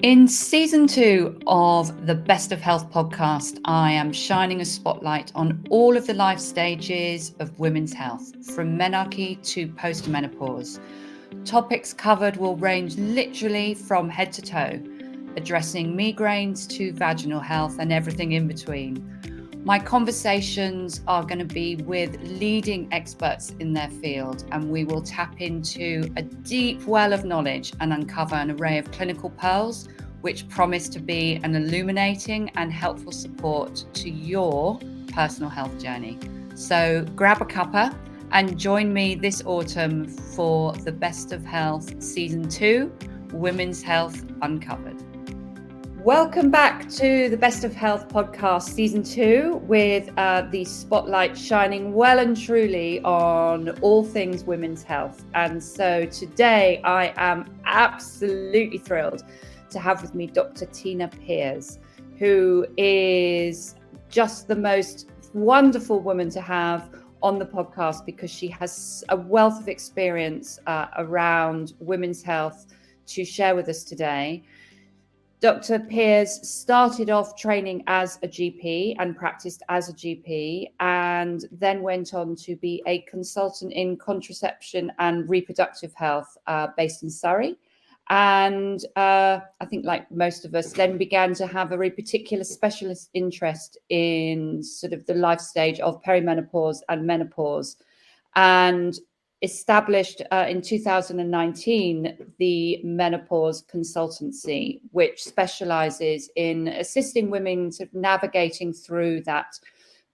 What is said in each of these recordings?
In season 2 of the Best of Health podcast, I am shining a spotlight on all of the life stages of women's health, from menarche to post-menopause. Topics covered will range literally from head to toe, addressing migraines to vaginal health and everything in between. My conversations are going to be with leading experts in their field, and we will tap into a deep well of knowledge and uncover an array of clinical pearls which promise to be an illuminating and helpful support to your personal health journey. So grab a cuppa and join me this autumn for the Best of Health Season 2, Women's Health Uncovered. Welcome back to the Best of Health podcast, season 2, with the spotlight shining well and truly on all things women's health. And so today I am absolutely thrilled to have with me Dr. Tina Peers, who is just the most wonderful woman to have on the podcast because she has a wealth of experience around women's health to share with us today. Dr. Peers started off training as a GP and practiced as a GP, and then went on to be a consultant in contraception and reproductive health based in Surrey. And I think, like most of us, then began to have a very particular specialist interest in sort of the life stage of perimenopause and menopause, and established in 2019 the Menopause Consultancy, which specializes in assisting women sort of navigating through that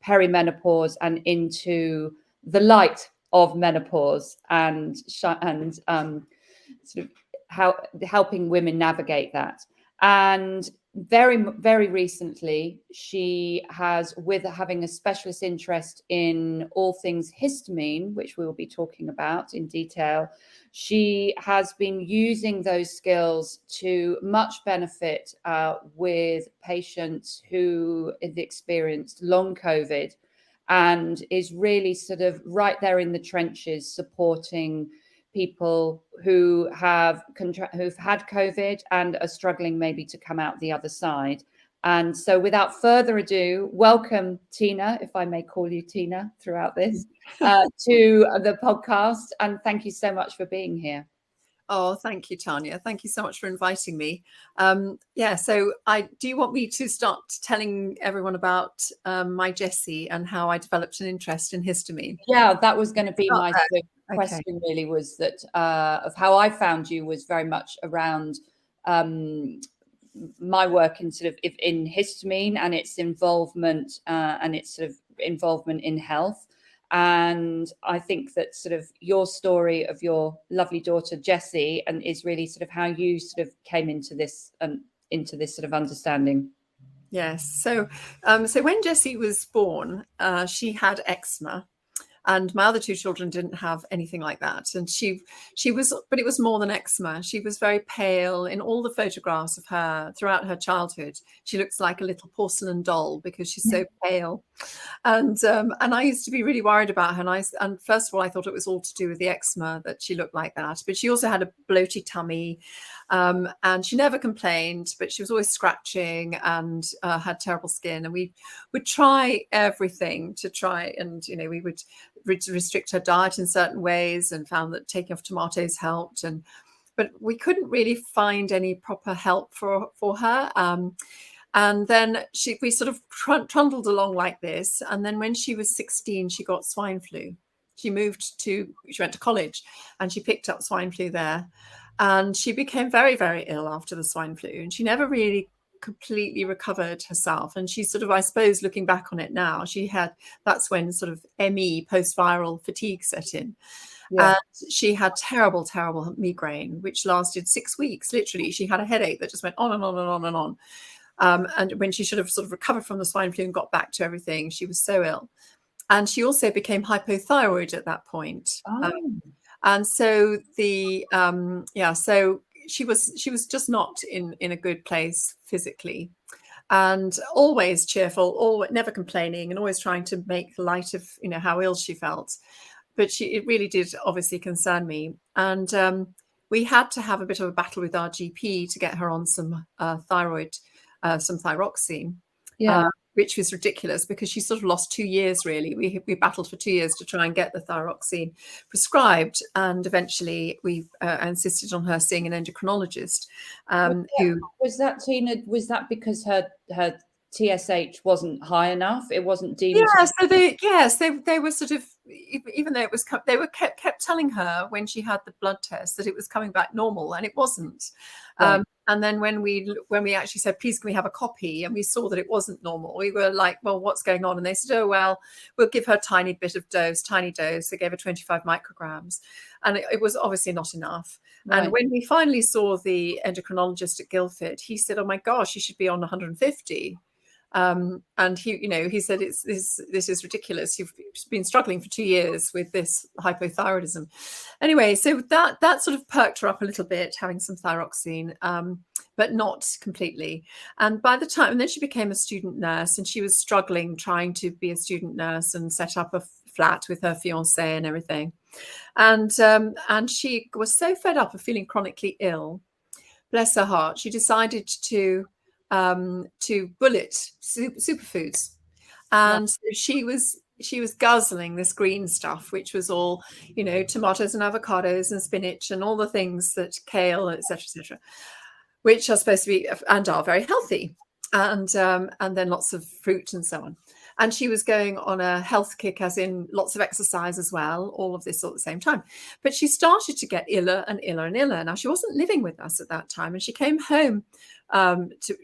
perimenopause and into the light of menopause, and sort of helping women navigate that. And very, very recently, she has, with having a specialist interest in all things histamine, which we will be talking about in detail, she has been using those skills to much benefit with patients who have experienced long COVID, and is really sort of right there in the trenches supporting people who've had COVID and are struggling maybe to come out the other side. And so without further ado, welcome, Tina, if I may call you Tina throughout this, to the podcast. And thank you so much for being here. Oh, thank you, Tanya. Thank you so much for inviting me. So do you want me to start telling everyone about my Jessie and how I developed an interest in histamine? Yeah, that was going to be my question, really, was that of how I found you was very much around my work in sort of in histamine and its involvement in health. And I think that sort of your story of your lovely daughter Jessie and is really sort of how you sort of came into this sort of understanding. Yes. So when Jessie was born, she had eczema. And my other two children didn't have anything like that. And she was, but it was more than eczema. She was very pale. In all the photographs of her throughout her childhood, she looks like a little porcelain doll because she's so pale. And I used to be really worried about her. And first of all, I thought it was all to do with the eczema that she looked like that. But she also had a bloated tummy, and she never complained. But she was always scratching and had terrible skin. And we would try everything to try, and we would restrict her diet in certain ways, and found that taking off tomatoes helped. But we couldn't really find any proper help for her. And then we sort of trundled along like this. And then when she was 16, she got swine flu. She went to college, and she picked up swine flu there. And she became very, very ill after the swine flu. And she never really completely recovered herself. And she sort of, I suppose, looking back on it now, that's when sort of ME, post-viral fatigue, set in. Yeah. And she had terrible, terrible migraine, which lasted 6 weeks. Literally, she had a headache that just went on and on and on and on. And when she should have sort of recovered from the swine flu and got back to everything, she was so ill. And she also became hypothyroid at that point. And so so she was just not in a good place physically, and always cheerful, never complaining, and always trying to make light of how ill she felt. But it really did obviously concern me. And we had to have a bit of a battle with our GP to get her on some thyroid, some thyroxine. Yeah. Which was ridiculous because she sort of lost 2 years, really. We battled for 2 years to try and get the thyroxine prescribed. And eventually we insisted on her seeing an endocrinologist. Was that, Tina, was that because her TSH wasn't high enough? It wasn't deemed. Yeah, so they were sort of, even though it was, they were kept telling her when she had the blood test that it was coming back normal, and it wasn't. Right. And then when we actually said, please, can we have a copy? And we saw that it wasn't normal. We were like, well, what's going on? And they said, oh, well, we'll give her a tiny bit of dose, tiny dose. They gave her 25 micrograms. And it was obviously not enough. Right. And when we finally saw the endocrinologist at Guildford, he said, oh my gosh, you should be on 150. And he said, this is ridiculous. You've been struggling for 2 years with this hypothyroidism. Anyway, so that sort of perked her up a little bit, having some thyroxine, but not completely. And by the time, and then she became a student nurse, and she was struggling trying to be a student nurse and set up a flat with her fiance and everything. And she was so fed up of feeling chronically ill, bless her heart, she decided to bullet superfoods, and so she was guzzling this green stuff, which was all, tomatoes and avocados and spinach and all the things that kale, etc., which are supposed to be and are very healthy, and then lots of fruit and so on. And she was going on a health kick, as in lots of exercise as well, all of this all at the same time. But she started to get iller and iller and iller. Now, she wasn't living with us at that time, and she came home.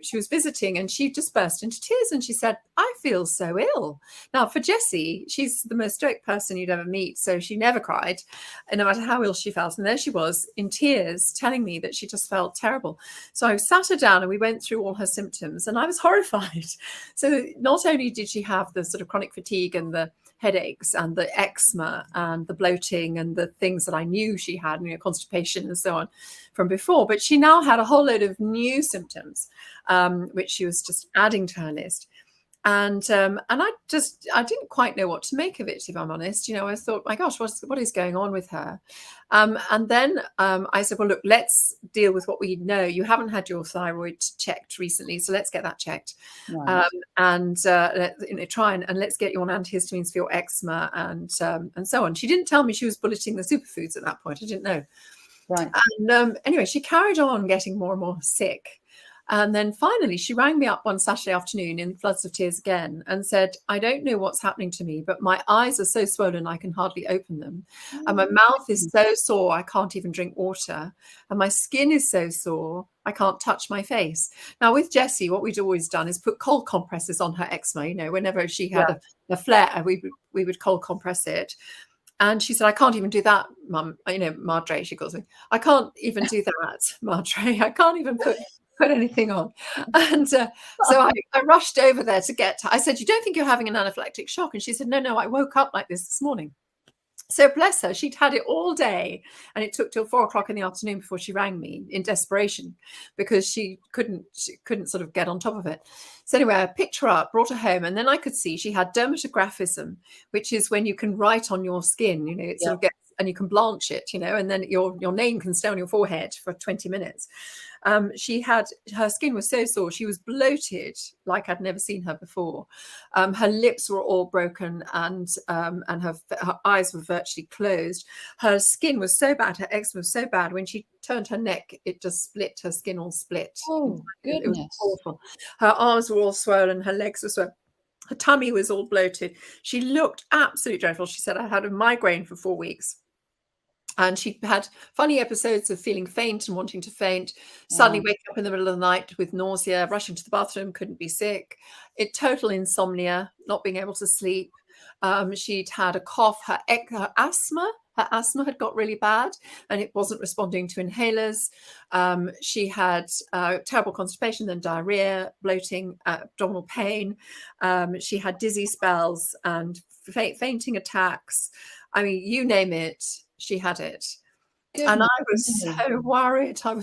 She was visiting, and she just burst into tears, and she said, I feel so ill. Now, for Jessie, she's the most stoic person you'd ever meet, so she never cried, and no matter how ill she felt. And there she was in tears telling me that she just felt terrible. So I sat her down and we went through all her symptoms, and I was horrified. So not only did she have the sort of chronic fatigue and the headaches and the eczema and the bloating and the things that I knew she had, constipation and so on from before, but she now had a whole load of new symptoms, which she was just adding to her list. And I didn't quite know what to make of it, if I'm honest. I thought, my gosh, what is going on with her? And then I said, well, look, let's deal with what we know. You haven't had your thyroid checked recently, so let's get that checked. Right. Try and let's get you on antihistamines for your eczema and so on. She didn't tell me she was bulleting the superfoods at that point. I didn't know. Right. And anyway, she carried on getting more and more sick. And then finally, she rang me up one Saturday afternoon in floods of tears again and said, I don't know what's happening to me, but my eyes are so swollen I can hardly open them. And my mouth is so sore I can't even drink water. And my skin is so sore I can't touch my face. Now, with Jessie, what we'd always done is put cold compresses on her eczema. Whenever she had a flare, we would cold compress it. And she said, I can't even do that, Mum. Madre, she calls me. I can't even do that, Madre. I can't even put anything on. And so I rushed over there to get her. I said, you don't think you're having an anaphylactic shock? And she said, no, I woke up like this morning. So bless her, she'd had it all day, and it took till 4 o'clock in the afternoon before she rang me in desperation because she couldn't sort of get on top of it. So anyway, I picked her up, brought her home, and then I could see she had dermatographism, which is when you can write on your skin, it sort of gets, and you can blanch it, and then your name can stay on your forehead for 20 minutes. Her skin was so sore. She was bloated like I'd never seen her before. Her lips were all broken, and her eyes were virtually closed. Her skin was so bad. Her eczema was so bad. When she turned her neck, it just split. Her skin all split. Oh, goodness. It was awful. Her arms were all swollen. Her legs were swollen. Her tummy was all bloated. She looked absolutely dreadful. She said, I had a migraine for 4 weeks. And she had funny episodes of feeling faint and wanting to faint, suddenly wake up in the middle of the night with nausea, rushing to the bathroom, couldn't be sick, total insomnia, not being able to sleep. She'd had a cough, her asthma had got really bad and it wasn't responding to inhalers. She had terrible constipation, then diarrhea, bloating, abdominal pain. She had dizzy spells and fainting attacks. I mean, you name it, she had it. Goodness. And I was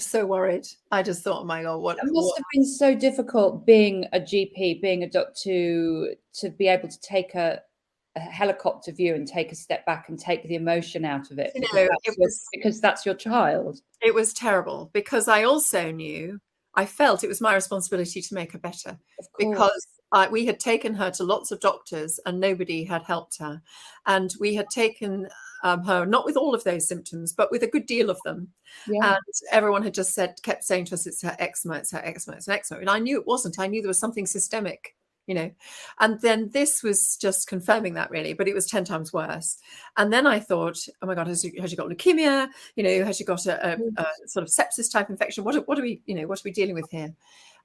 so worried. I just thought, oh my God, what? It must have been so difficult being a GP, being a doctor, to be able to take a a helicopter view and take a step back and take the emotion out of it, You because know, because that's your child. it was terrible, because I also knew, I felt it was my responsibility to make her better, Of course. because we had taken her to lots of doctors and nobody had helped her. And we had taken her, not with all of those symptoms, but with a good deal of them. Yeah. And everyone had just kept saying to us, it's her eczema, it's her eczema, it's an eczema. And I knew it wasn't. I knew there was something systemic, you know. And then this was just confirming that, really, but it was 10 times worse. And then I thought, oh my God, has she got leukemia? You know, has she got a sort of sepsis type infection? What are we, you know, what are we dealing with here?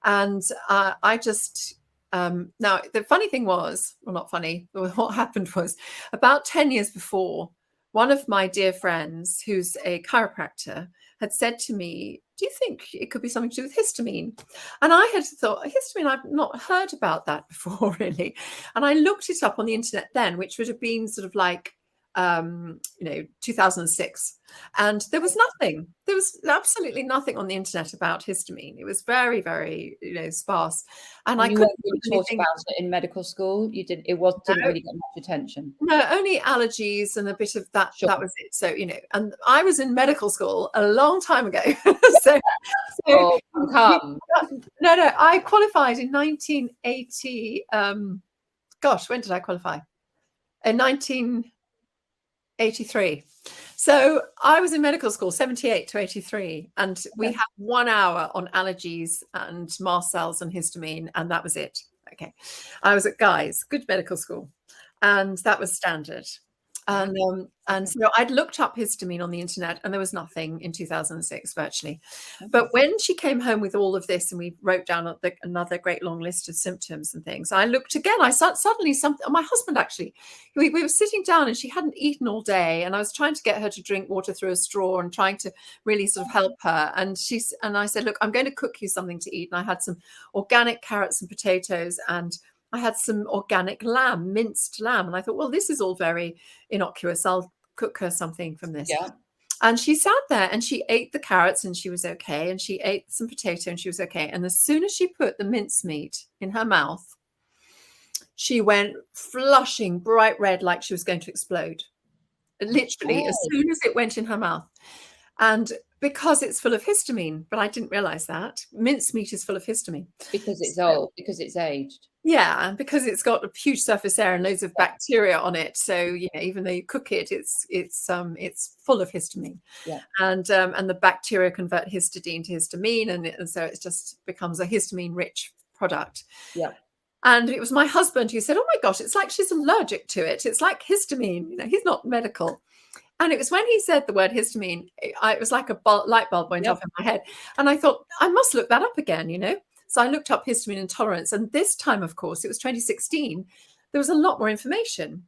And I just, now the funny thing was, well, not funny, what happened was, about 10 years before, one of my dear friends, who's a chiropractor, had said to me, do you think it could be something to do with histamine? And I had thought, histamine, I've not heard about that before, really. And I looked it up on the internet then, which would have been sort of like, you know, 2006. And there was nothing. There was absolutely nothing on the internet about histamine. It was very, very, you know, sparse. And I you couldn't weren't really taught about it in medical school. You didn't. It didn't really get much attention. No, only allergies and a bit of that. Sure. That was it. So, you know, and I was in medical school a long time ago. so Oh, come. no, I qualified in 1980. Gosh, when did I qualify? In 1983. So I was in medical school 78 to 83, and we had 1 hour on allergies and mast cells and histamine, and that was it. Okay. I was at Guy's, good medical school, and that was standard. And so I'd looked up histamine on the internet, and there was nothing in 2006 virtually. But when she came home with all of this, and we wrote down another great long list of symptoms and things, I looked again. I suddenly something. My husband actually, we were sitting down, and she hadn't eaten all day, and I was trying to get her to drink water through a straw and trying to really sort of help her. And I said, look, I'm going to cook you something to eat. And I had some organic carrots and potatoes, and I had some organic lamb, minced lamb. And I thought, well, this is all very innocuous. I'll cook her something from this. Yeah. And she sat there and she ate the carrots and she was okay. And she ate some potato and she was okay. And as soon as she put the mincemeat in her mouth, she went flushing bright red, like she was going to explode. Literally, as soon as it went in her mouth. And because it's full of histamine, but I didn't realize that mincemeat is full of histamine. Because it's old, because it's aged. Yeah, because it's got a huge surface area and loads of bacteria on it. So, you know, even though you cook it, it's full of histamine. Yeah. And the bacteria convert histidine to histamine, and so it just becomes a histamine-rich product. Yeah. And it was my husband who said, "Oh my gosh, it's like she's allergic to it. It's like histamine." You know, he's not medical. And it was when he said the word histamine, it was like a light bulb went off in my head. And I thought, I must look that up again, you know. So I looked up histamine intolerance. And this time, of course, it was 2016. There was a lot more information.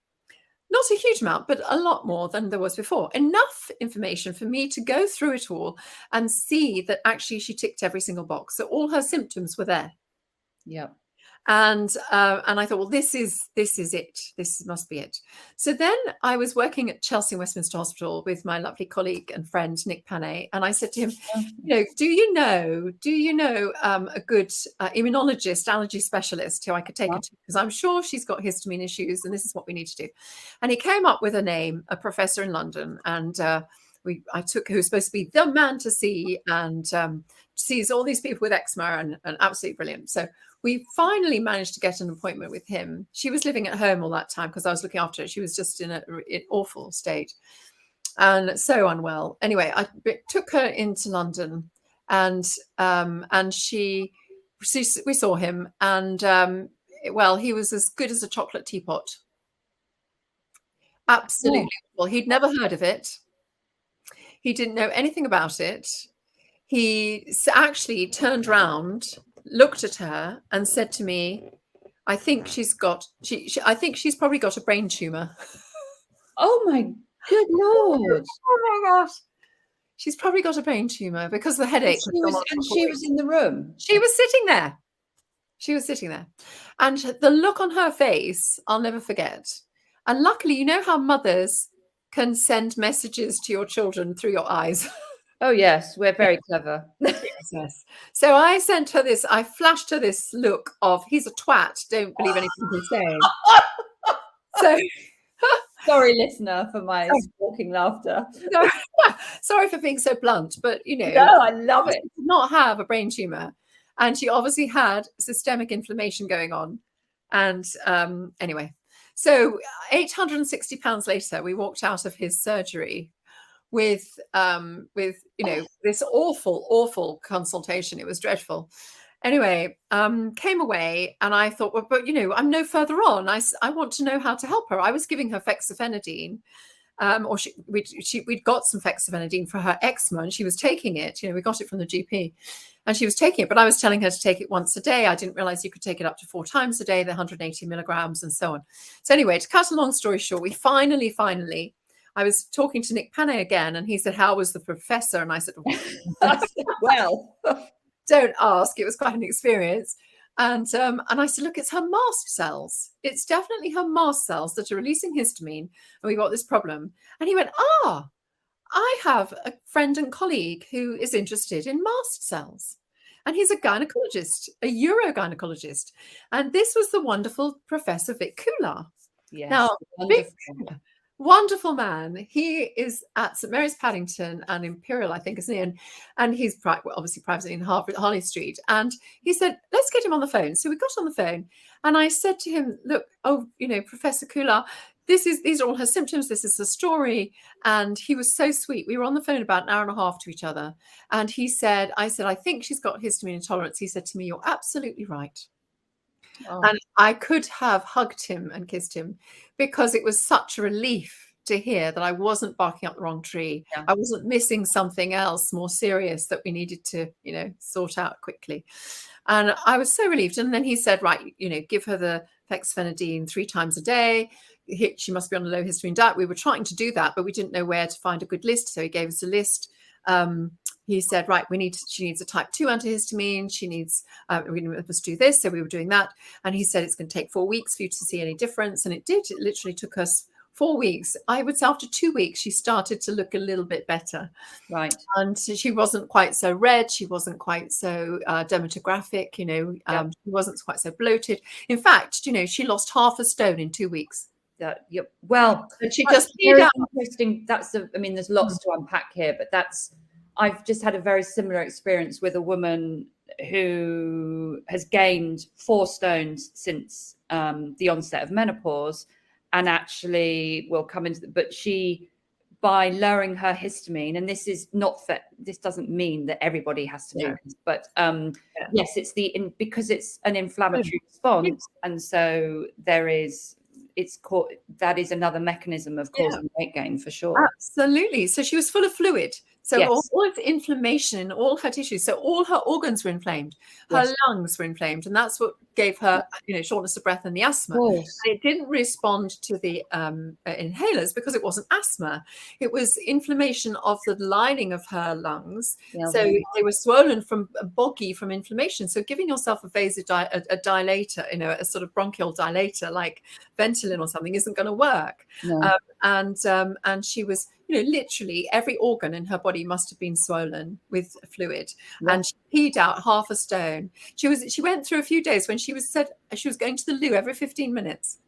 Not a huge amount, but a lot more than there was before. Enough information for me to go through it all and see that actually she ticked every single box. So all her symptoms were there. Yeah. And I thought, well, this is it. This must be it. So then I was working at Chelsea and Westminster Hospital with my lovely colleague and friend Nick Panay, and I said to him, you know, do you know a good immunologist, allergy specialist who I could take her to? Because I'm sure she's got histamine issues, and this is what we need to do. And he came up with a name, a professor in London, and I took who's supposed to be the man to see, and sees all these people with eczema, and absolutely brilliant. So we finally managed to get an appointment with him. She was living at home all that time because I was looking after her. She was just in an awful state and so unwell. Anyway, I took her into London, and we saw him, and well, he was as good as a chocolate teapot. Absolutely. Well, he'd never heard of it. He didn't know anything about it. He actually turned round, looked at her, and said to me, I think she's probably got a brain tumor. Oh my good Lord. Oh my gosh. She's probably got a brain tumor because the headache. And she was in the room. She was sitting there. She was sitting there. And the look on her face, I'll never forget. And luckily, you know how mothers can send messages to your children through your eyes. Oh, yes. We're very clever. Yes. So I flashed her this look of, he's a twat, don't believe anything he's saying. So Sorry, listener, for my squawking laughter. no, sorry for being so blunt, but No, I love it. she did not have a brain tumor, and she obviously had systemic inflammation going on. And anyway, so £860 later, we walked out of his surgery with this awful consultation. It was dreadful. Anyway, came away, and I thought, well, but I'm no further on. I want to know how to help her. I was giving her fexofenadine, or we'd got some fexofenadine for her eczema, and she was taking it. We got it from the GP, and she was taking it. But I was telling her to take it once a day. I didn't realize you could take it up to 4 times a day, the 180 milligrams, and so on. So anyway, to cut a long story short, we finally, I was talking to Nick Panay again, and he said, "How was the professor?" And I said, well, don't ask. It was quite an experience. And I said, look, it's her mast cells. It's definitely her mast cells that are releasing histamine. And we got this problem. And he went, I have a friend and colleague who is interested in mast cells. And he's a gynecologist, a urogynecologist. And this was the wonderful Professor Vic Kular. yes, Now, wonderful. Wonderful man. He is at St Mary's Paddington and Imperial, I think, isn't he? And he's obviously privately in Harley Street. And he said, let's get him on the phone. So we got on the phone, and I said to him, look, Professor Kular, these are all her symptoms. This is the story. And he was so sweet. We were on the phone about an hour and a half to each other. And I said, I think she's got histamine intolerance. He said to me, you're absolutely right. Oh. And I could have hugged him and kissed him, because it was such a relief to hear that I wasn't barking up the wrong tree. Yeah. I wasn't missing something else more serious that we needed to, sort out quickly. And I was so relieved. And then he said, right, give her the fexofenadine 3 times a day. She must be on a low histamine diet. We were trying to do that, but we didn't know where to find a good list. So he gave us a list. He said, right, she needs a type 2 antihistamine. She needs, we must do this. So we were doing that. And he said, it's going to take 4 weeks for you to see any difference. And it did. It literally took us 4 weeks. I would say after 2 weeks, she started to look a little bit better. Right. And she wasn't quite so red. She wasn't quite so dermatographic, she wasn't quite so bloated. In fact, she lost half a stone in 2 weeks. Well, she just interesting. There's lots to unpack here, but I've just had a very similar experience with a woman who has gained 4 stones since the onset of menopause, and actually will come into but she, by lowering her histamine, and this doesn't mean that everybody has to do this, but yes, it's because it's an inflammatory response, and so that is another mechanism of causing weight gain, for sure. Absolutely. So she was full of fluid. So all of the inflammation in all her tissues, so all her organs were inflamed, her lungs were inflamed, and that's what gave her, shortness of breath and the asthma. And it didn't respond to the inhalers because it wasn't asthma. It was inflammation of the lining of her lungs. So they were swollen boggy from inflammation. So giving yourself a dilator, a sort of bronchial dilator like Ventolin or something isn't going to work. No. And she was, literally every organ in her body must have been swollen with fluid, and she peed out half a stone. She went through a few days when she said she was going to the loo every 15 minutes.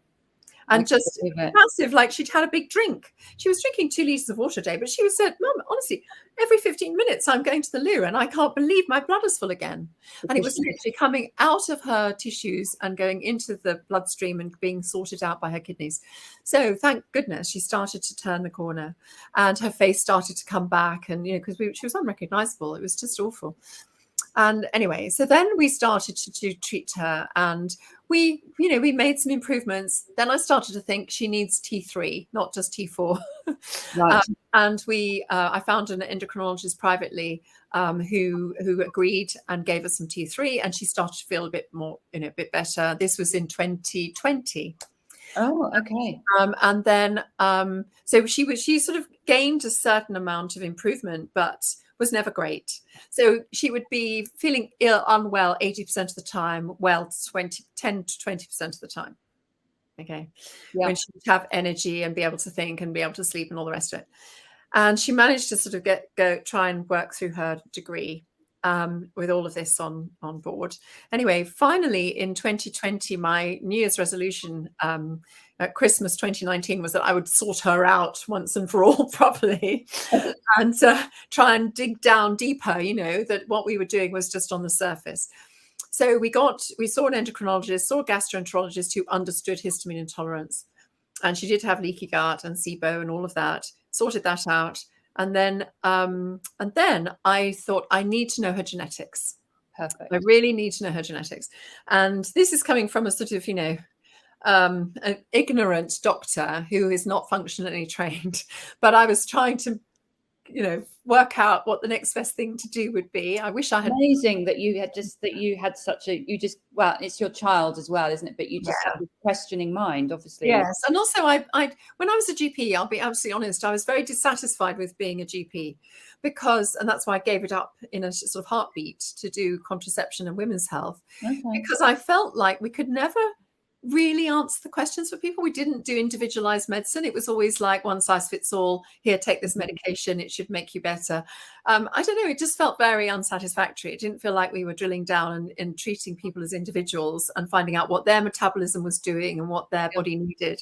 And just massive, like she'd had a big drink. She was drinking 2 liters of water a day, but she said, Mum, honestly, every 15 minutes I'm going to the loo and I can't believe my bladder's full again. And it was literally coming out of her tissues and going into the bloodstream and being sorted out by her kidneys. So thank goodness she started to turn the corner and her face started to come back. And, because she was unrecognizable. It was just awful. And anyway, so then we started to treat her, and we made some improvements. Then I started to think she needs T3, not just T4. Right. And I found an endocrinologist privately who agreed and gave us some T3, and she started to feel a bit more, a bit better. This was in 2020. Oh, okay. And then so she sort of gained a certain amount of improvement, but was never great. So she would be feeling unwell 80% of the time, well 10 to 20% of the time. Okay. Yep. When she would have energy and be able to think and be able to sleep and all the rest of it. And she managed to sort of try and work through her degree. with all of this on board. Anyway, finally in 2020, my New Year's resolution at Christmas 2019 was that I would sort her out once and for all properly, and try and dig down deeper, that what we were doing was just on the surface. So we saw an endocrinologist, saw a gastroenterologist who understood histamine intolerance. And she did have leaky gut and SIBO and all of that, sorted that out. And then I thought, I need to know her genetics. Perfect. I really need to know her genetics. And this is coming from a sort of, an ignorant doctor who is not functionally trained. But I was trying to, work out what the next best thing to do would be. I wish I had. Amazing that you had well, it's your child as well, isn't it? But you just have a questioning mind, obviously. Yes. And also I when I was a GP, I'll be absolutely honest, I was very dissatisfied with being a GP and that's why I gave it up in a sort of heartbeat to do contraception and women's health. Okay. Because I felt like we could never really answer the questions for people. We didn't do individualized medicine. It was always like one size fits all. Here, take this medication. It should make you better. I don't know. It just felt very unsatisfactory. It didn't feel like we were drilling down and treating people as individuals and finding out what their metabolism was doing and what their body needed.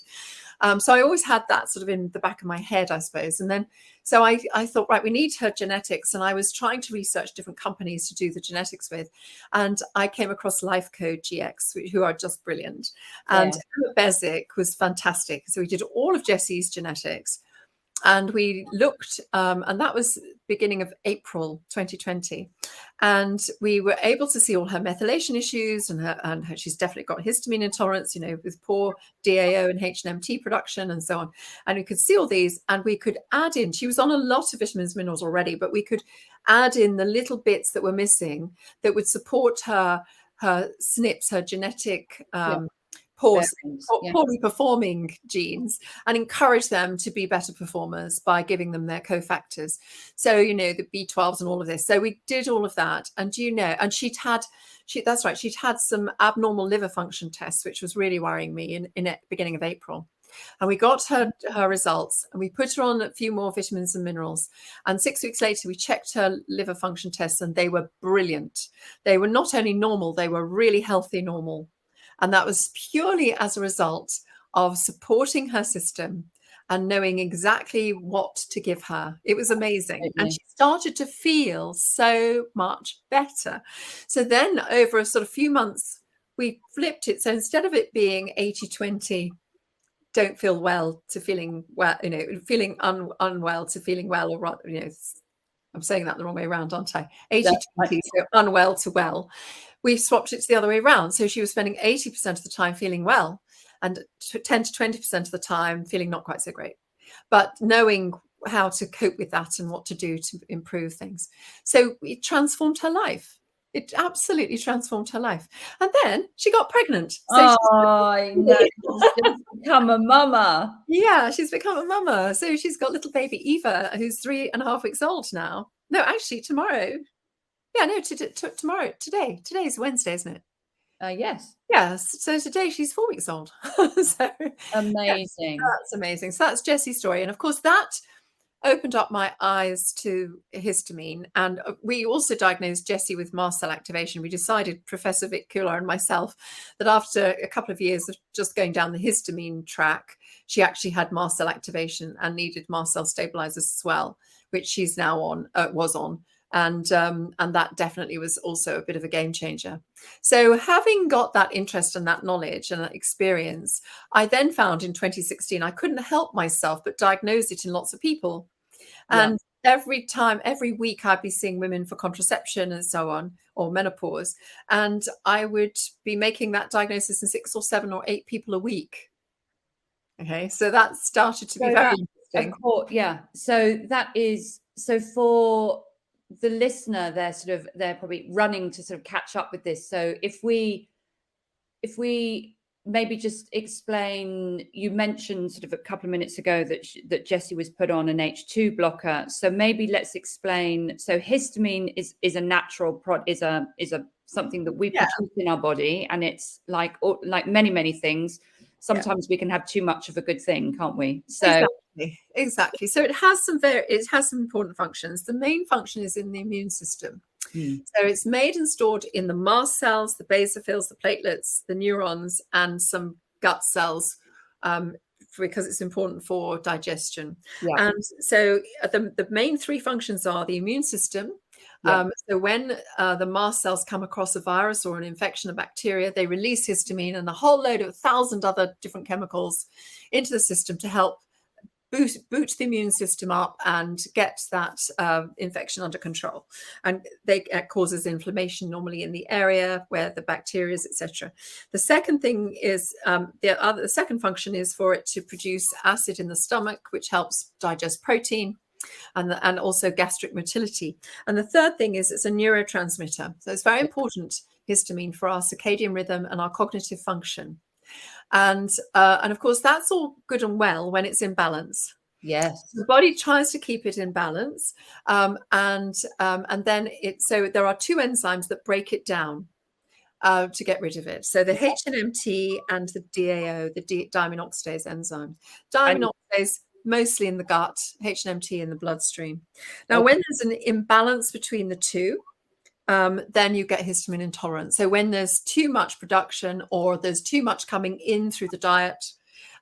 So I always had that sort of in the back of my head, I suppose. And then, so I thought, right, we need her genetics. And I was trying to research different companies to do the genetics with. And I came across Life Code GX, who are just brilliant. And Emma Bezic was fantastic. So we did all of Jessie's genetics. And we looked, and that was beginning of April 2020. And we were able to see all her methylation issues and she's definitely got histamine intolerance, with poor DAO and HNMT production and so on. And we could see all these and we could add in, she was on a lot of vitamins, minerals already, but we could add in the little bits that were missing that would support her SNPs, her genetic poorly performing genes, and encourage them to be better performers by giving them their cofactors. So, the B12s and all of this. So we did all of that. And and she'd had some abnormal liver function tests, which was really worrying me in the beginning of April. And we got her results and we put her on a few more vitamins and minerals. And 6 weeks later, we checked her liver function tests and they were brilliant. They were not only normal, they were really healthy normal. And that was purely as a result of supporting her system and knowing exactly what to give her. It was amazing. Absolutely. And she started to feel so much better. So then over a sort of few months, we flipped it. So instead of it being 80-20, don't feel well to feeling well, feeling unwell to feeling well, or rather, I'm saying that the wrong way around, aren't I? 80-20, so unwell to well. We swapped it to the other way around. So she was spending 80% of the time feeling well and 10 to 20% of the time feeling not quite so great, but knowing how to cope with that and what to do to improve things. So it transformed her life. It absolutely transformed her life. And then she got pregnant. So I know. She's become a mama. Yeah, she's become a mama. So she's got little baby Eva, who's 3.5 weeks old now. No, actually tomorrow. Yeah, no, tomorrow, today. Today's Wednesday, isn't it? Yes. Yes. So today she's 4 weeks old. So amazing. That's amazing. So that's Jessie's story. And of course, that opened up my eyes to histamine. And we also diagnosed Jessie with mast cell activation. We decided, Professor Vic Kula and myself, that after a couple of years of just going down the histamine track, she actually had mast cell activation and needed mast cell stabilizers as well, which she's now was on. And that definitely was also a bit of a game changer. So having got that interest and that knowledge and that experience, I then found in 2016, I couldn't help myself but diagnose it in lots of people. And every week I'd be seeing women for contraception and so on, or menopause. And I would be making that diagnosis in 6 or 7 or 8 people a week. Okay, so that started to be very interesting. So for the listener, they're probably running to sort of catch up with this. So if we maybe just explain, you mentioned sort of a couple of minutes ago that Jessie was put on an H2 blocker. So maybe let's explain. So histamine is a natural is something that we produce in our body, and it's like many things. Sometimes we can have too much of a good thing, can't we? So exactly. So it has some important functions. The main function is in the immune system. So it's made and stored in the mast cells, the basophils, the platelets, the neurons, and some gut cells, because it's important for digestion. Yeah. And so the main three functions are the immune system. Yeah. So when the mast cells come across a virus or an infection, a bacteria, they release histamine and a whole load of 1,000 other different chemicals into the system to help boot the immune system up and get that infection under control. And it causes inflammation normally in the area where the bacteria is, etc. The second thing is the second function is for it to produce acid in the stomach, which helps digest protein. And also gastric motility. And the third thing is it's a neurotransmitter. So it's very important, histamine, for our circadian rhythm and our cognitive function. And of course, that's all good and well when it's in balance. Yes. The body tries to keep it in balance. And then so there are two enzymes that break it down to get rid of it. So the HNMT and the DAO, the diamine oxidase enzyme. Diamine oxidase mostly in the gut, HNMT in the bloodstream. Now, when there's an imbalance between the two, then you get histamine intolerance. So when there's too much production or there's too much coming in through the diet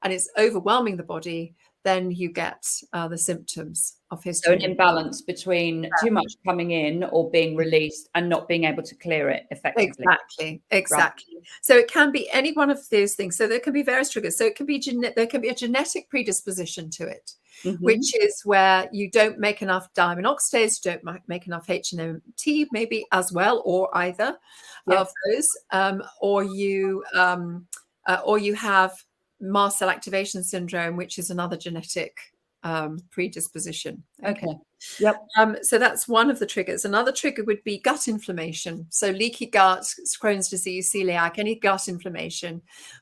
and it's overwhelming the body, then you get the symptoms of histamine. So an imbalance between too much coming in or being released and not being able to clear it effectively. Exactly. Right. So it can be any one of those things. So there can be various triggers. So it can be there can be a genetic predisposition to it, which is where you don't make enough diamine oxidase, you don't make enough HNMT, maybe as well, or either of those, or you have mast cell activation syndrome, which is another genetic predisposition. Okay. Yep. So that's one of the triggers. Another trigger would be gut inflammation. So leaky gut, Crohn's disease, celiac, any gut inflammation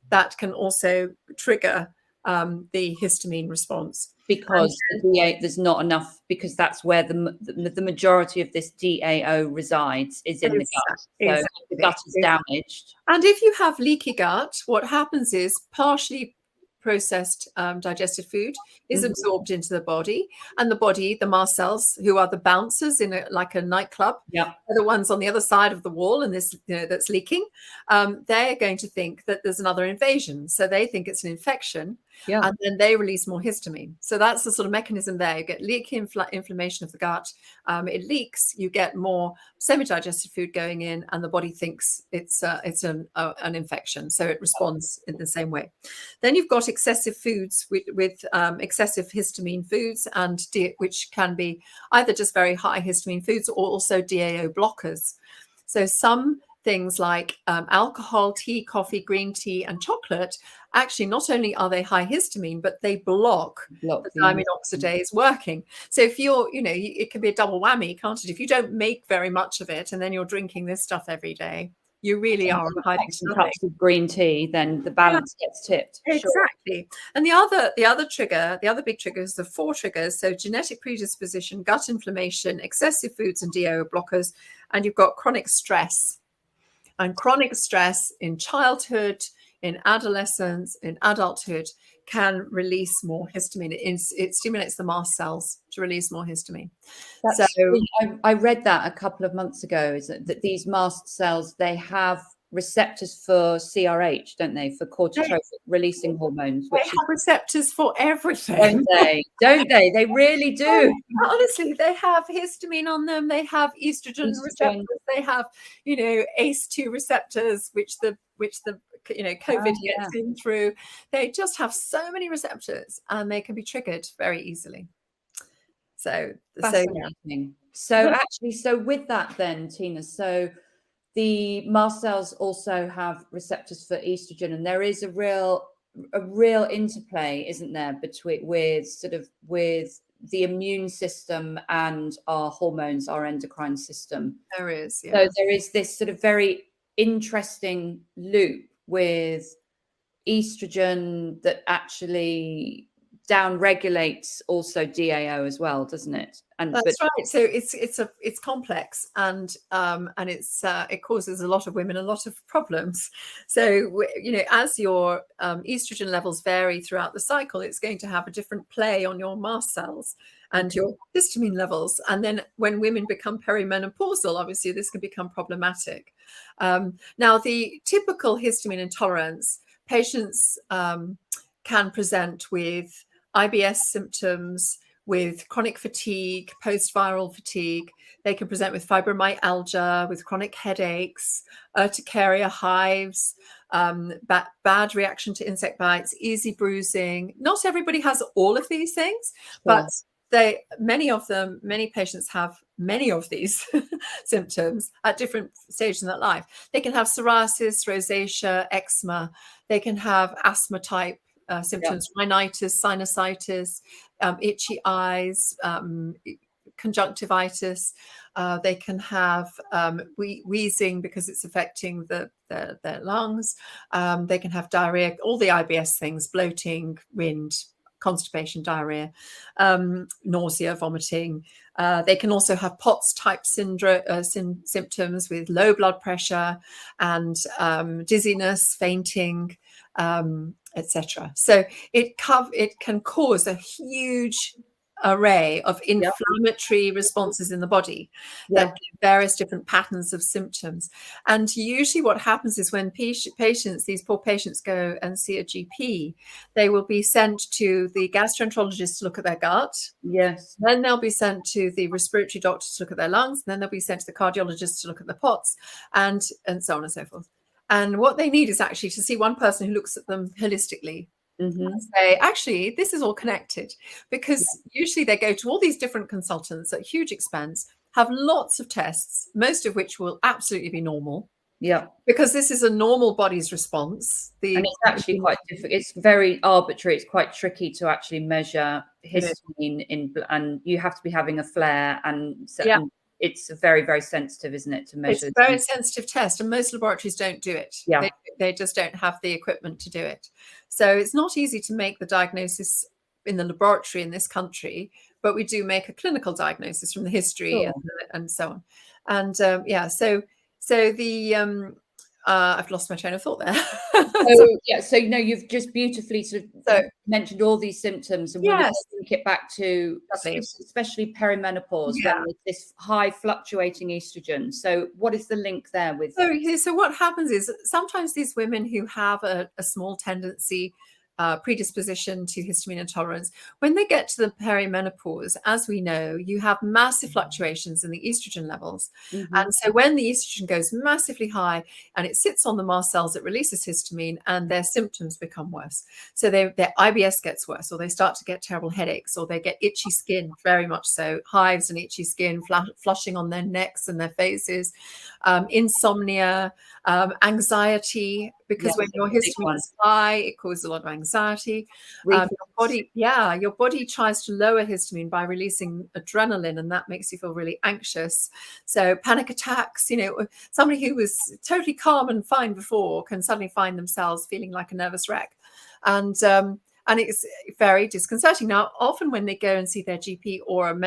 that can also trigger the histamine response. Because there's not enough, because that's where the majority of this DAO resides, is in the gut. So if the gut is damaged. And if you have leaky gut, what happens is partially processed digested food is absorbed into the body, and the mast cells, who are the bouncers in like a nightclub, are the ones on the other side of the wall, and this that's leaking. They're going to think that there's another invasion, so they think it's an infection, and then they release more histamine. So that's the sort of mechanism there. You get leaky inflammation of the gut, it leaks, you get more semi-digested food going in, and the body thinks it's an infection, so it responds in the same way. Then you've got excessive foods with excessive histamine foods, and which can be either just very high histamine foods or also DAO blockers. So some things like alcohol, tea, coffee, green tea, and chocolate, actually not only are they high histamine, but they block the diamine oxidase working. So if you're, it can be a double whammy, can't it? If you don't make very much of it and then you're drinking this stuff every day, you really are hiding some cups of green tea, then the balance gets tipped. Exactly. And the other trigger, the other big triggers, the four triggers, so genetic predisposition, gut inflammation, excessive foods and DAO blockers, and you've got chronic stress. And chronic stress in childhood, in adolescence, in adulthood can release more histamine. It stimulates the mast cells to release more histamine. I read that a couple of months ago, is that these mast cells, they have receptors for CRH, don't they, for cortisol releasing hormones? They have receptors for everything. Don't they? They really do. Honestly, they have histamine on them. They have estrogen receptors. They have, ACE2 receptors, which the COVID gets in through. They just have so many receptors, and they can be triggered very easily. So fascinating. So with that then, Tina, so the mast cells also have receptors for estrogen, and there is a real interplay, isn't there, with the immune system and our hormones, our endocrine system. There is. So there is this sort of very interesting loop with estrogen that actually down regulates also DAO as well, doesn't it? And That's right. So it's complex, and it causes a lot of women a lot of problems. So as your estrogen levels vary throughout the cycle, it's going to have a different play on your mast cells and your histamine levels. And then when women become perimenopausal, obviously this can become problematic. Now, the typical histamine intolerance patients can present with IBS symptoms, with chronic fatigue, post-viral fatigue. They can present with fibromyalgia, with chronic headaches, urticaria, hives, bad reaction to insect bites, easy bruising. Not everybody has all of these things, but many patients have many of these symptoms at different stages in their life. They can have psoriasis, rosacea, eczema. They can have asthma type symptoms, rhinitis, sinusitis, itchy eyes, conjunctivitis. They can have wheezing because it's affecting their lungs. They can have diarrhea, all the IBS things, bloating, wind, constipation, diarrhea, nausea, vomiting. They can also have POTS type symptoms with low blood pressure and dizziness, fainting, etc. So it can cause a huge array of inflammatory responses in the body that give various different patterns of symptoms. And usually what happens is when these poor patients go and see a GP, they will be sent to the gastroenterologist to look at their gut. Yes. Then they'll be sent to the respiratory doctor to look at their lungs. And then they'll be sent to the cardiologist to look at the POTS, and so on and so forth. And what they need is actually to see one person who looks at them holistically and say, actually, this is all connected, because usually they go to all these different consultants at huge expense, have lots of tests, most of which will absolutely be normal. Yeah. Because this is a normal body's response. And it's actually quite difficult. It's very arbitrary. It's quite tricky to actually measure histamine and you have to be having a flare, and it's very, very sensitive, isn't it, to measure? It's a very sensitive test, and most laboratories don't do it. Yeah. They just don't have the equipment to do it. So it's not easy to make the diagnosis in the laboratory in this country, but we do make a clinical diagnosis from the history and so on. And so the I've lost my train of thought there. So you've just beautifully sort of mentioned all these symptoms, and we link it back to especially perimenopause, when there's this high fluctuating estrogen. So what is the link there with? So what happens is sometimes these women who have a small tendency, predisposition to histamine intolerance, when they get to the perimenopause, as we know, you have massive fluctuations in the estrogen levels. And so when the estrogen goes massively high and it sits on the mast cells, it releases histamine and their symptoms become worse. So their IBS gets worse, or they start to get terrible headaches, or they get itchy skin, very much so, hives and itchy skin, flushing on their necks and their faces, insomnia, anxiety, because when your histamine is high, it causes a lot of anxiety. Your body tries to lower histamine by releasing adrenaline, and that makes you feel really anxious. So panic attacks, somebody who was totally calm and fine before can suddenly find themselves feeling like a nervous wreck. And it's very disconcerting. Now, often when they go and see their GP or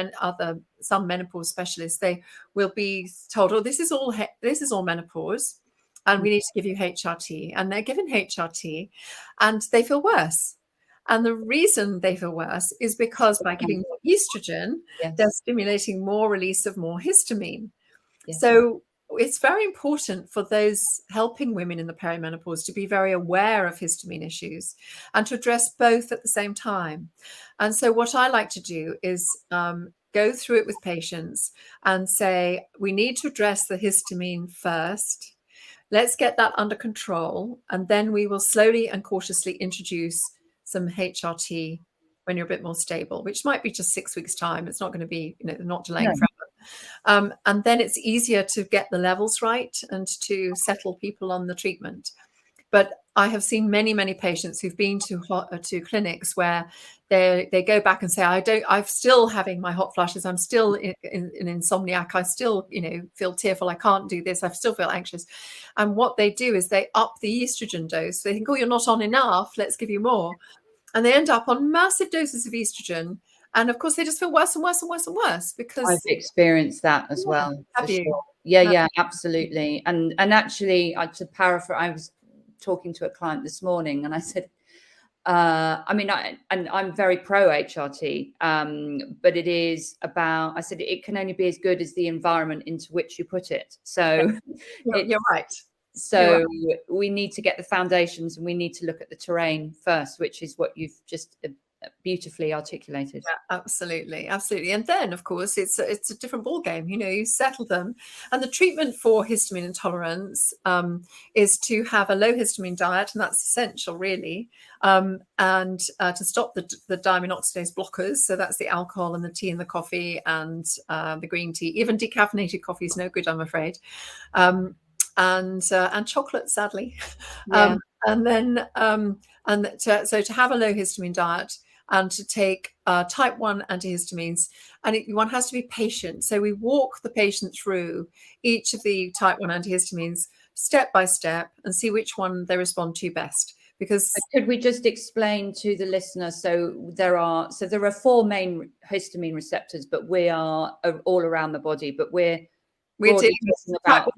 some menopause specialists, they will be told, "Oh, this is all menopause, and we need to give you HRT." And they're given HRT, and they feel worse. And the reason they feel worse is because by giving more estrogen, they're stimulating more release of more histamine. So it's very important for those helping women in the perimenopause to be very aware of histamine issues and to address both at the same time. And so what I like to do is go through it with patients and say, we need to address the histamine first. Let's get that under control, and then we will slowly and cautiously introduce some HRT when you're a bit more stable, which might be just 6 weeks' time. It's not going to be, not delaying forever. And then it's easier to get the levels right and to settle people on the treatment. But I have seen many, many patients who've been to clinics where they go back and say, I'm still having my hot flushes. I'm still an insomniac. I still, feel tearful. I can't do this. I still feel anxious. And what they do is they up the estrogen dose. They think, oh, you're not on enough. Let's give you more. and they end up on massive doses of estrogen. And of course, they just feel worse and worse and worse and worse because I've experienced that as well, for have you? sure. Yeah, absolutely. And actually, to paraphrase, I was talking to a client this morning, and I said, I mean, I'm very pro HRT, but it is about, I said, it can only be as good as the environment into which you put it. So You're right. So we need to get the foundations, and we need to look at the terrain first, which is what you've just beautifully articulated. Yeah, absolutely. And then, of course, it's a different ball game. You settle them, and the treatment for histamine intolerance is to have a low histamine diet, and that's essential, really. And to stop the diamine oxidase blockers, so that's the alcohol and the tea and the coffee and the green tea. Even decaffeinated coffee is no good, I'm afraid. And chocolate, sadly. Yeah. And then so to have a low histamine diet and to take type 1 antihistamines, and one has to be patient. So we walk the patient through each of the type 1 antihistamines step by step and see which one they respond to best. Because could we just explain to the listener? So there are 4 main histamine receptors, but we are all around the body. But we're dealing with about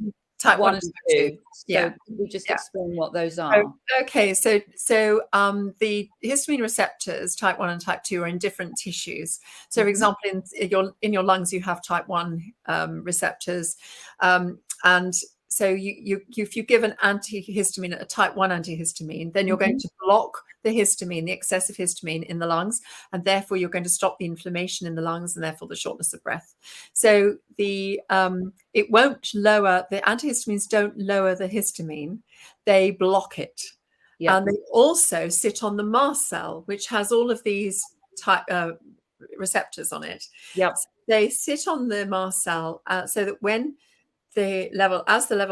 type 1 and type 2. So could we just explain what those are? Okay, so the histamine receptors, type 1 and type 2, are in different tissues. So, for example, in your lungs, you have type 1 receptors, and so if you give an antihistamine, a type 1 antihistamine, then you're going to block the histamine, the excessive histamine in the lungs, and therefore you're going to stop the inflammation in the lungs and therefore the shortness of breath. So it won't lower, the antihistamines don't lower the histamine, they block it. Yep. And they also sit on the mast cell, which has all of these receptors on it. Yep. So they sit on the mast cell so that when the level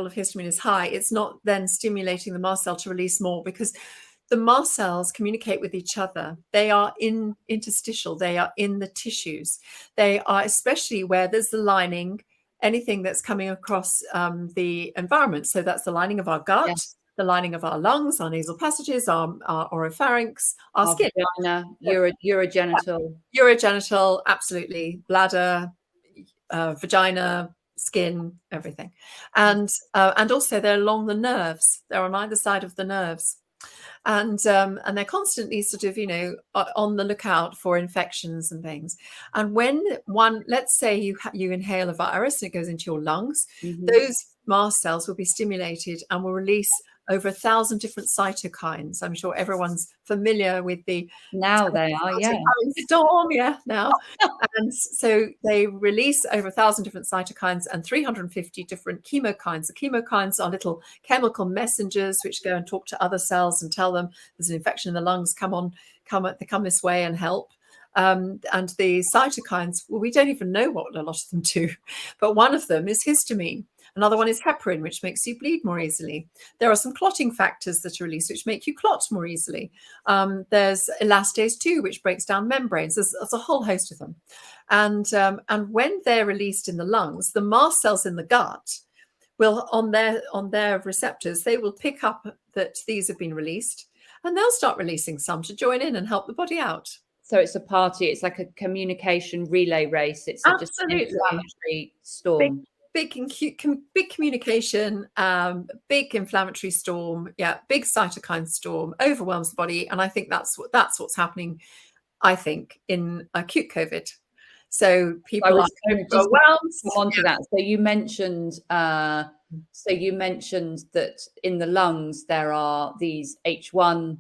of histamine is high, it's not then stimulating the mast cell to release more, because the mast cells communicate with each other. They are interstitial. They are in the tissues. They are especially where there's the lining, anything that's coming across the environment. So that's the lining of our gut, the lining of our lungs, our nasal passages, our oropharynx, our skin. Vagina, urogenital, absolutely. Bladder, vagina, skin, everything. And also they're along the nerves. They're on either side of the nerves. And they're constantly sort of, on the lookout for infections and things. And when let's say you inhale a virus and it goes into your lungs, those mast cells will be stimulated and will release over 1,000 different cytokines. I'm sure everyone's familiar with the storm, now. And so they release over 1,000 different cytokines and 350 different chemokines. The chemokines are little chemical messengers which go and talk to other cells and tell them there's an infection in the lungs, come this way and help. And the cytokines, well, we don't even know what a lot of them do, but one of them is histamine. Another one is heparin, which makes you bleed more easily. There are some clotting factors that are released, which make you clot more easily. There's elastase 2, which breaks down membranes. There's a whole host of them. And when they're released in the lungs, the mast cells in the gut will, on their receptors, they will pick up that these have been released, and they'll start releasing some to join in and help the body out. So it's a party. It's like a communication relay race. It's just an inflammatory storm. Big communication, big inflammatory storm, big cytokine storm, overwhelms the body, and I think that's what's happening. I think in acute COVID. So people are overwhelmed. Come on to that. So you mentioned that in the lungs there are these H1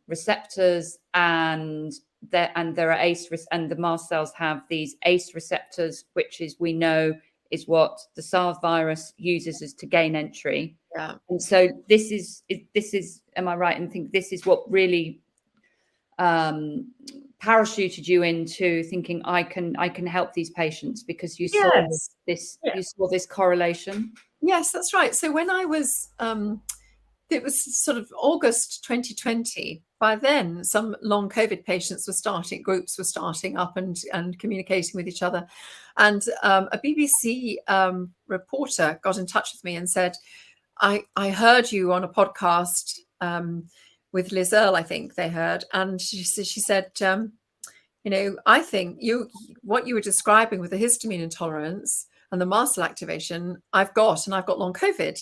receptors, and there are ACE, and the mast cells have these ACE receptors, which we know is what the SARS virus uses as to gain entry. Yeah. And so this is, am I right in think this is what really parachuted you into thinking I can help these patients, because you saw you saw this correlation? Yes, that's right. So when I was it was sort of August 2020. By then, some long COVID patients groups were starting up and communicating with each other. And a BBC reporter got in touch with me and said, I heard you on a podcast with Liz Earle, I think they heard, and she said, I think what you were describing with the histamine intolerance and the mast cell activation, I've got long COVID.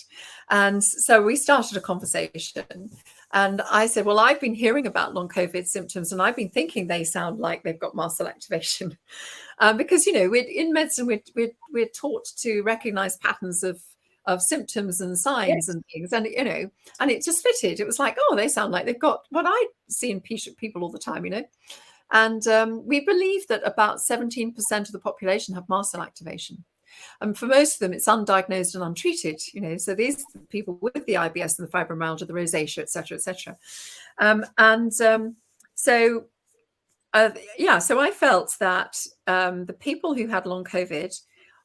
And so we started a conversation, and I said, well, I've been hearing about long COVID symptoms, and I've been thinking they sound like they've got mast cell activation. Because, in medicine, we're taught to recognize patterns of symptoms and signs and things. And, and it just fitted. It was like, oh, they sound like they've got what I see in people all the time, And we believe that about 17% of the population have mast cell activation. And for most of them, it's undiagnosed and untreated, so these people with the IBS and the fibromyalgia, the rosacea, et cetera, et cetera. So I felt that the people who had long COVID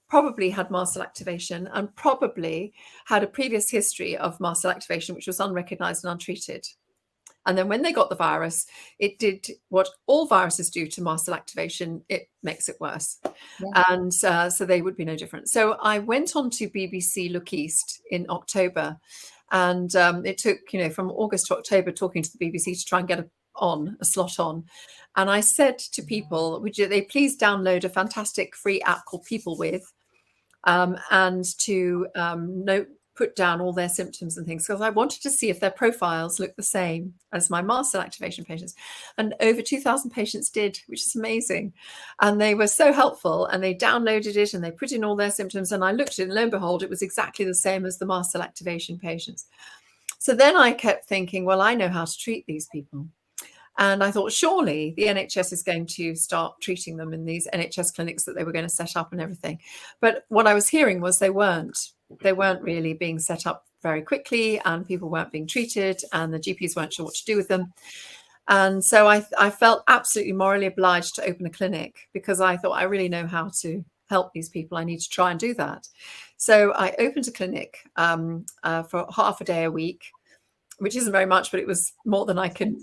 probably had mast cell activation and probably had a previous history of mast cell activation, which was unrecognized and untreated. And then when they got the virus, it did what all viruses do to mast cell activation. It makes it worse. Yeah. And so they would be no different. So I went on to BBC Look East in October. And it took, from August to October talking to the BBC to try and get a slot on. And I said to people, would they please download a fantastic free app called People With, and to put down all their symptoms and things, because I wanted to see if their profiles looked the same as my mast cell activation patients. And over 2,000 patients did, which is amazing. And they were so helpful, and they downloaded it and they put in all their symptoms. And I looked at it, and lo and behold, it was exactly the same as the mast cell activation patients. So then I kept thinking, well, I know how to treat these people. And I thought, surely the NHS is going to start treating them in these NHS clinics that they were going to set up and everything. But what I was hearing was they weren't really being set up very quickly, and people weren't being treated, and the GPs weren't sure what to do with them. And so I felt absolutely morally obliged to open a clinic, because I thought, I really know how to help these people. I need to try and do that. So I opened a clinic for half a day a week, which isn't very much, but it was more than I could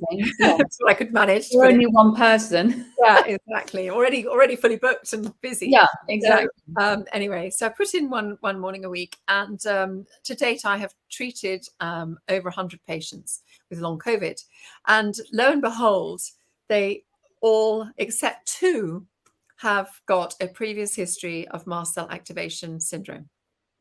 I could manage. You're only one person. Yeah, exactly. Already fully booked and busy. Yeah, exactly. So, anyway, so I put in one morning a week, and to date I have treated over 100 patients with long COVID, and lo and behold, they all except 2 have got a previous history of mast cell activation syndrome.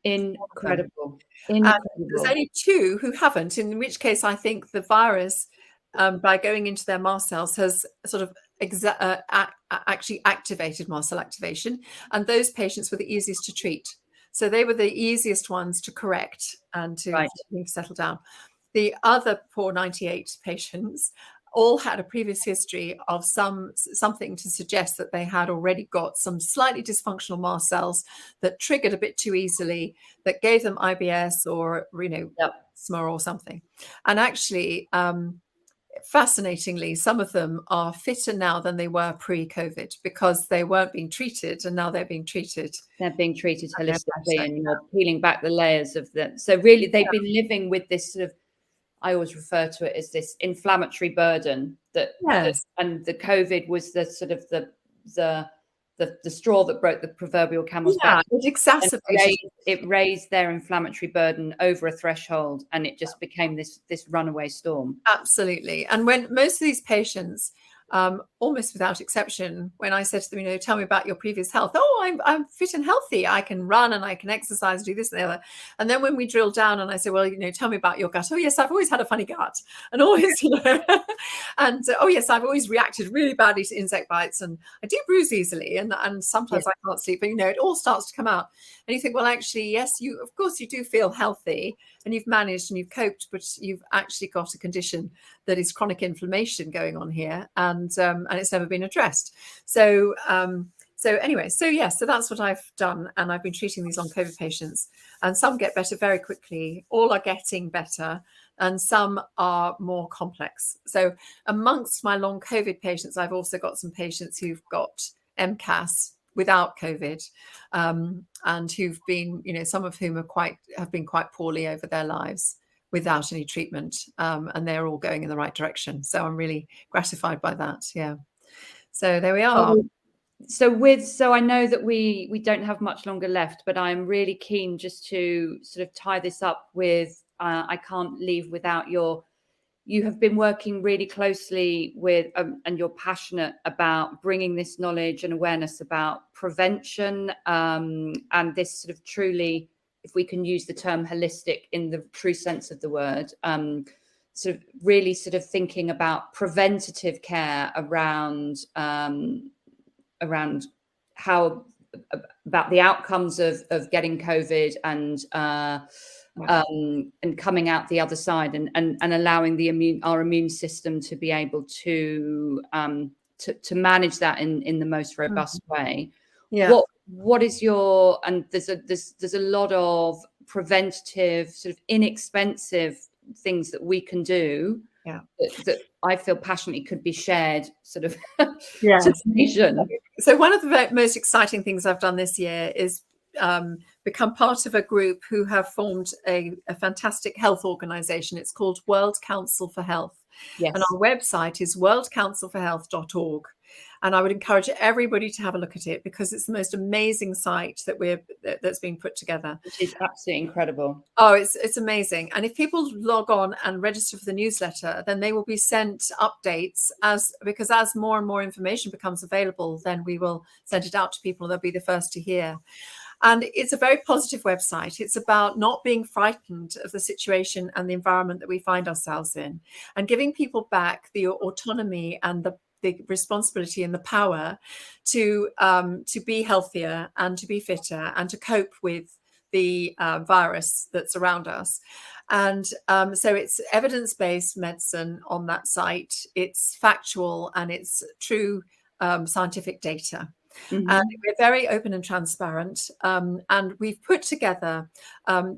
Incredible. There's only 2 who haven't, in which case I think the virus, by going into their mast cells, has sort of actually activated mast cell activation, and those patients were the easiest to treat. So they were the easiest ones to correct and to settle down. The other poor 98 patients all had a previous history of something to suggest that they had already got some slightly dysfunctional mast cells that triggered a bit too easily, that gave them IBS or asthma or something. And actually, fascinatingly, some of them are fitter now than they were pre-COVID, because they weren't being treated, and now they're being treated. They're being treated holistically, and you're peeling back the layers of them. So really, they've been living with this sort of, I always refer to it as this inflammatory burden and the COVID was the sort of the straw that broke the proverbial camel's back. It exacerbated. It raised their inflammatory burden over a threshold, and it just became this runaway storm. Absolutely. And when most of these patients, almost without exception, when I said to them, tell me about your previous health. Oh, I'm fit and healthy. I can run and I can exercise, do this and the other. And then when we drill down and I say, well, tell me about your gut. Oh, yes, I've always had a funny gut. And always, and oh, yes, I've always reacted really badly to insect bites. And I do bruise easily. And sometimes I can't sleep. But, it all starts to come out. And you think, well, actually, yes, of course you do feel healthy, and you've managed and you've coped, but you've actually got a condition that is chronic inflammation going on here, and it's never been addressed. So anyway, so that's what I've done, and I've been treating these long COVID patients, and some get better very quickly. All are getting better, and some are more complex. So amongst my long COVID patients, I've also got some patients who've got MCAS without COVID, and who've been, some of whom have been quite poorly over their lives without any treatment, and they're all going in the right direction. So I'm really gratified by that. Yeah. So there we are. So I know that we don't have much longer left, but I'm really keen just to sort of tie this up with I can't leave without your you have been working really closely with, and you're passionate about bringing this knowledge and awareness about prevention, and this sort of truly, if we can use the term holistic in the true sense of the word, sort of really sort of thinking about preventative care around how, about the outcomes of getting COVID and coming out the other side, and allowing our immune system to be able to manage that in the most robust way. Yeah. What is your, and there's a lot of preventative, sort of inexpensive things that we can do, that I feel passionately could be shared sort of to the nation. So one of the most exciting things I've done this year is become part of a group who have formed a fantastic health organization. It's called World Council for Health. Yes. And our website is worldcouncilforhealth.org. And I would encourage everybody to have a look at it, because it's the most amazing site that's been put together. Which is absolutely incredible. Oh, it's amazing. And if people log on and register for the newsletter, then they will be sent updates because as more and more information becomes available, then we will send it out to people. They'll be the first to hear. And it's a very positive website. It's about not being frightened of the situation and the environment that we find ourselves in, and giving people back the autonomy and the responsibility and the power to be healthier and to be fitter and to cope with the virus that's around us. And so it's evidence-based medicine on that site. It's factual and it's true scientific data. Mm-hmm. And we're very open and transparent. And we've put together,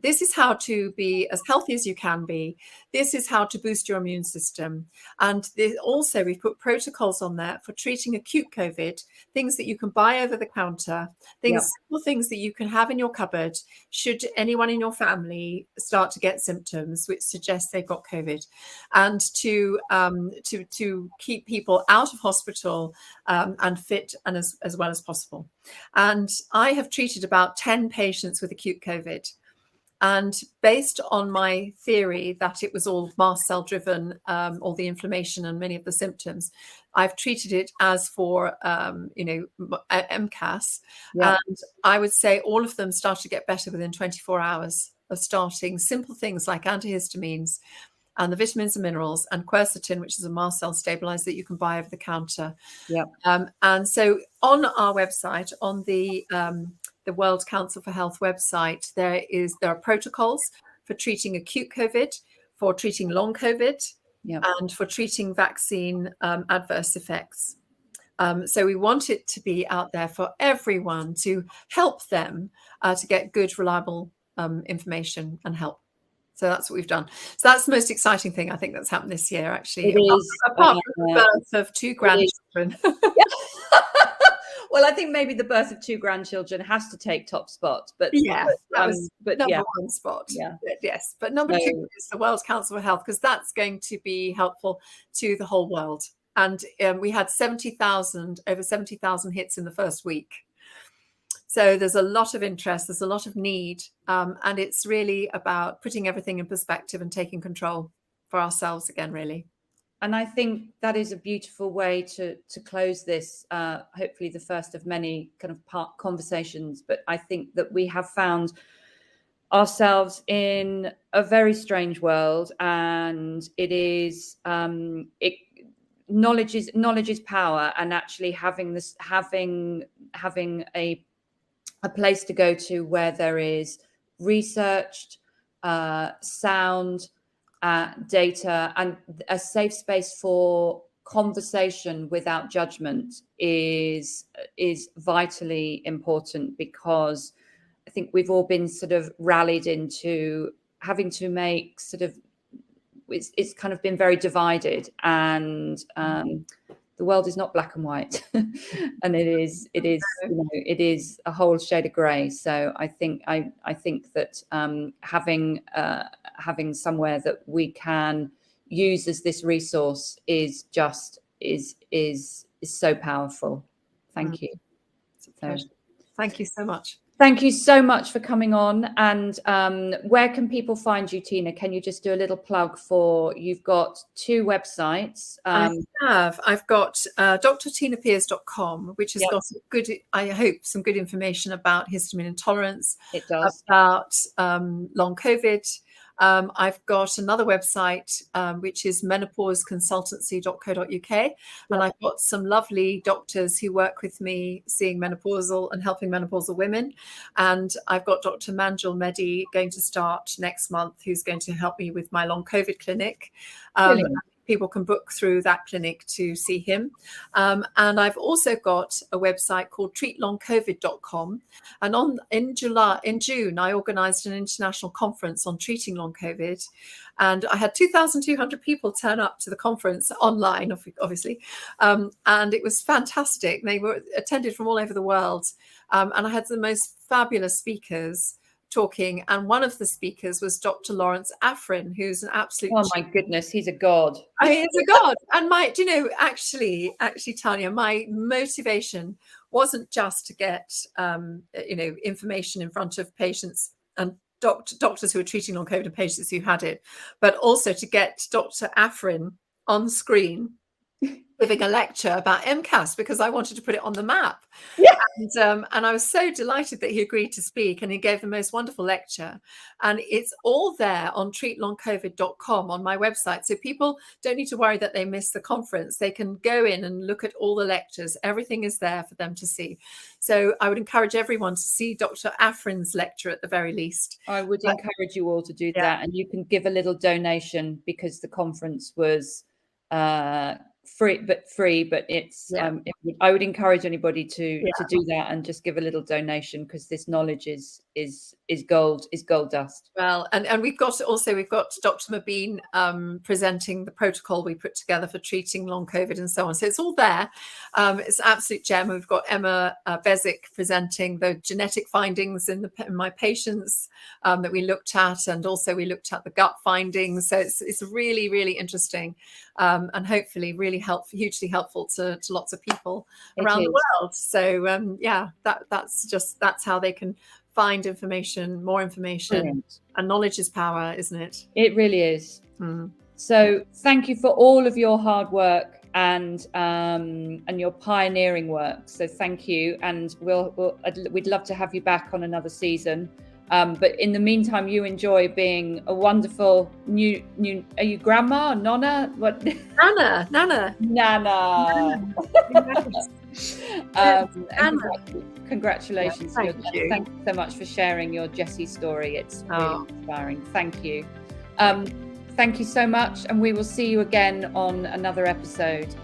this is how to be as healthy as you can be. This is how to boost your immune system. And also we've put protocols on there for treating acute COVID, things that you can buy over the counter, simple things that you can have in your cupboard should anyone in your family start to get symptoms which suggest they've got COVID, and to keep people out of hospital and fit and as well as possible. And I have treated about 10 patients with acute COVID. And based on my theory that it was all mast cell driven, all the inflammation and many of the symptoms, I've treated it as for, MCAS. Yeah. And I would say all of them started to get better within 24 hours of starting simple things like antihistamines and the vitamins and minerals and quercetin, which is a mast cell stabilizer that you can buy over the counter. Yeah. And so on our website, on the World Council for Health website, there are protocols for treating acute COVID, for treating long COVID, and for treating vaccine adverse effects. So we want it to be out there for everyone to help them to get good, reliable information and help. So that's what we've done. So that's the most exciting thing I think that's happened this year, actually. It is, apart from the birth of 2 grandchildren. Well, I think maybe the birth of 2 grandchildren has to take top spot, but that was number 1 spot. Yeah. Yes, but number 2 is the World Council for Health, because that's going to be helpful to the whole world. And we had over 70,000 hits in the first week. So there's a lot of interest, there's a lot of need, and it's really about putting everything in perspective and taking control for ourselves again, really. And I think that is a beautiful way to close this, hopefully the first of many kind of part conversations. But I think that we have found ourselves in a very strange world, and it is knowledge is power, and actually having a place to go to where there is researched, sound data, and a safe space for conversation without judgment is vitally important, because I think we've all been sort of rallied into having to make sort of, it's kind of been very divided, and the world is not black and white, and it is a whole shade of grey. So I think that having somewhere that we can use as this resource is so powerful. Thank you. It's a pleasure. Thank you so much. Thank you so much for coming on. And where can people find you, Tina? Can you just do a little plug for, you've got 2 websites. I've got drtinapeers.com, which has Yep. got good, I hope, some good information about histamine intolerance, It does. about long COVID. I've got another website, which is menopauseconsultancy.co.uk. And I've got some lovely doctors who work with me seeing menopausal and helping menopausal women. And I've got Dr. Manjul Mehdi going to start next month, who's going to help me with my long COVID clinic. People can book through that clinic to see him. And I've also got a website called treatlongcovid.com. And in June, I organized an international conference on treating long COVID. And I had 2,200 people turn up to the conference online, obviously. And it was fantastic. They were attended from all over the world. And I had the most fabulous speakers talking, and one of the speakers was Dr. Lawrence Afrin, who's an absolute my goodness, he's a god. I mean, he's a god. And actually, Tanya, my motivation wasn't just to get information in front of patients and doctors who were treating long COVID and patients who had it, but also to get Dr. Afrin on screen giving a lecture about MCAS, because I wanted to put it on the map. Yeah. And I was so delighted that he agreed to speak, and he gave the most wonderful lecture. And it's all there on treatlongcovid.com on my website. So people don't need to worry that they miss the conference. They can go in and look at all the lectures. Everything is there for them to see. So I would encourage everyone to see Dr. Afrin's lecture at the very least. I would encourage you all to do that. And you can give a little donation, because the conference was free, but it's I would encourage anybody to do that and just give a little donation, because this knowledge is gold dust. Well, and we've got Dr. Mabeen presenting the protocol we put together for treating long COVID and so on. So it's all there. It's an absolute gem. We've got Emma Bezic presenting the genetic findings in my patients that we looked at, and also we looked at the gut findings. So it's really, really interesting, and hopefully really hugely helpful to lots of people around the world. So that's how they can find information, more information. Brilliant. And knowledge is power, isn't it? It really is. So thank you for all of your hard work and your pioneering work. So thank you, and we'd love to have you back on another season. But in the meantime, you enjoy being a wonderful new. Are you grandma or nonna? What? Nana. Congratulations. Thank you. Thank you so much for sharing your Jessie story. It's really inspiring. Thank you. Thank you so much, and we will see you again on another episode.